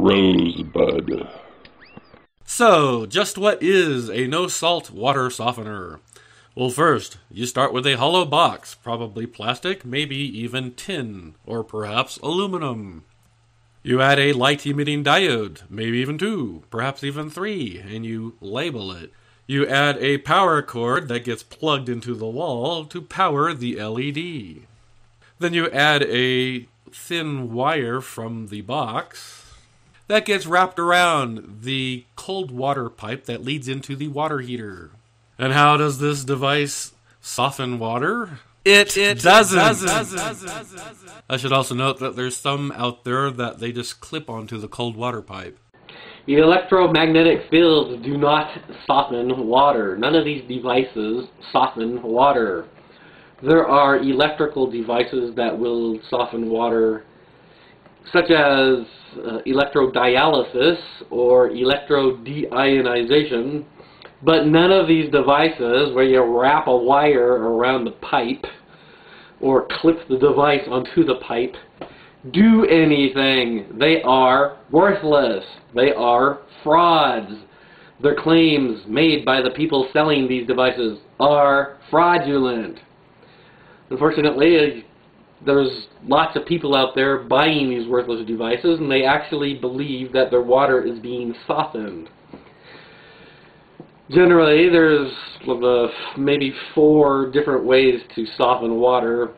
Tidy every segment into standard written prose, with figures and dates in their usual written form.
Rosebud. So, just what is a no-salt water softener? Well, first, you start with a hollow box, probably plastic, maybe even tin, or perhaps aluminum. You add a light-emitting diode, maybe even 2, perhaps even 3, and you label it. You add a power cord that gets plugged into the wall to power the LED. Then you add a thin wire from the box that gets wrapped around the cold water pipe that leads into the water heater. And how does this device soften water? It doesn't. I should also note that there's some out there that they just clip onto the cold water pipe. The electromagnetic fields do not soften water. None of these devices soften water. There are electrical devices that will soften water, such as electrodialysis or electrodeionization, but none of these devices where you wrap a wire around the pipe or clip the device onto the pipe do anything. They are worthless. They are frauds. Their claims made by the people selling these devices are fraudulent. Unfortunately, there's lots of people out there buying these worthless devices, and they actually believe that their water is being softened. Generally, there's maybe 4 different ways to soften water.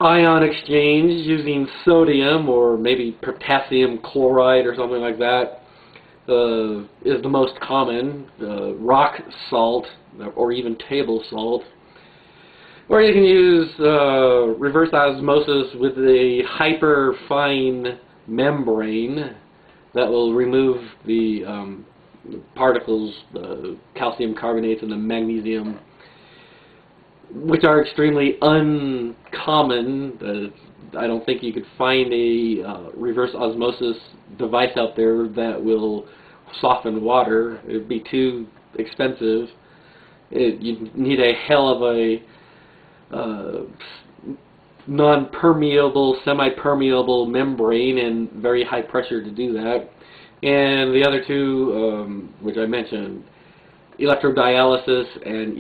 Ion exchange using sodium or maybe potassium chloride or something like that is the most common. Rock salt or even table salt. Or you can use reverse osmosis with a hyperfine membrane that will remove the particles, the calcium carbonates and the magnesium, which are extremely uncommon. I don't think you could find a reverse osmosis device out there that will soften water. It would be too expensive. You'd need a hell of a non-permeable, semi-permeable membrane and very high pressure to do that. And the other 2, which I mentioned, electrodialysis and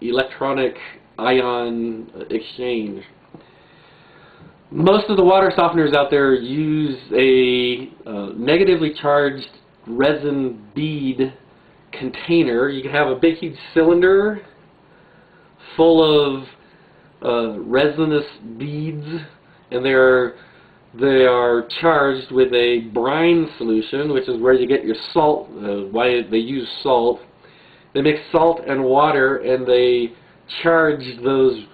electronic ion exchange. Most of the water softeners out there use a negatively charged resin bead container. You can have a big huge cylinder full of resinous beads, and they are charged with a brine solution, which is where you get your salt. Why they use salt. They mix salt and water, and they charge those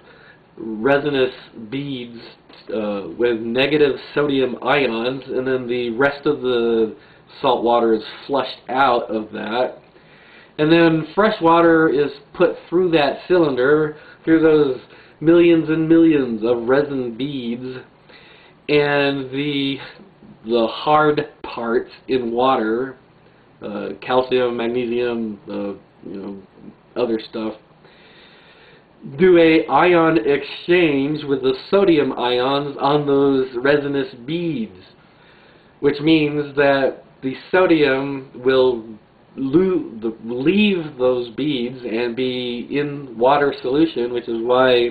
resinous beads with negative sodium ions, and then the rest of the salt water is flushed out of that. And then fresh water is put through that cylinder, through those millions and millions of resin beads, and the hard parts in water, calcium, magnesium, other stuff, do a ion exchange with the sodium ions on those resinous beads, which means that the sodium will leave those beads and be in water solution, which is why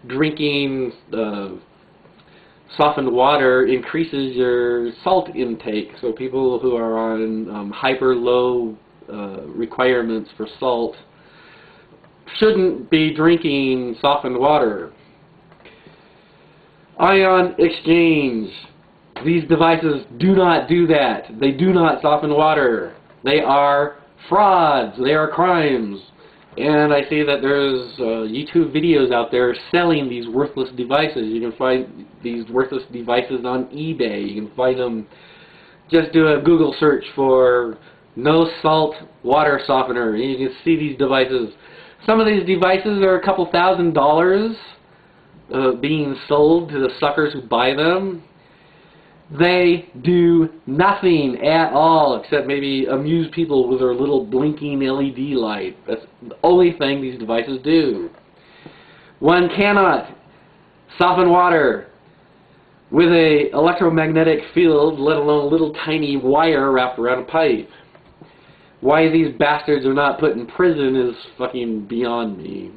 drinking softened water increases your salt intake. So people who are on hyper low requirements for salt shouldn't be drinking softened water. Ion exchange. These devices do not do that. They do not soften water. They are frauds. They are crimes. And I see that there's YouTube videos out there selling these worthless devices. You can find these worthless devices on eBay. You can find them. Just do a Google search for no salt water softener, and you can see these devices. Some of these devices are a couple $1,000s being sold to the suckers who buy them. They do nothing at all except maybe amuse people with their little blinking LED light. That's the only thing these devices do. One cannot soften water with a electromagnetic field, let alone a little tiny wire wrapped around a pipe. Why these bastards are not put in prison is fucking beyond me.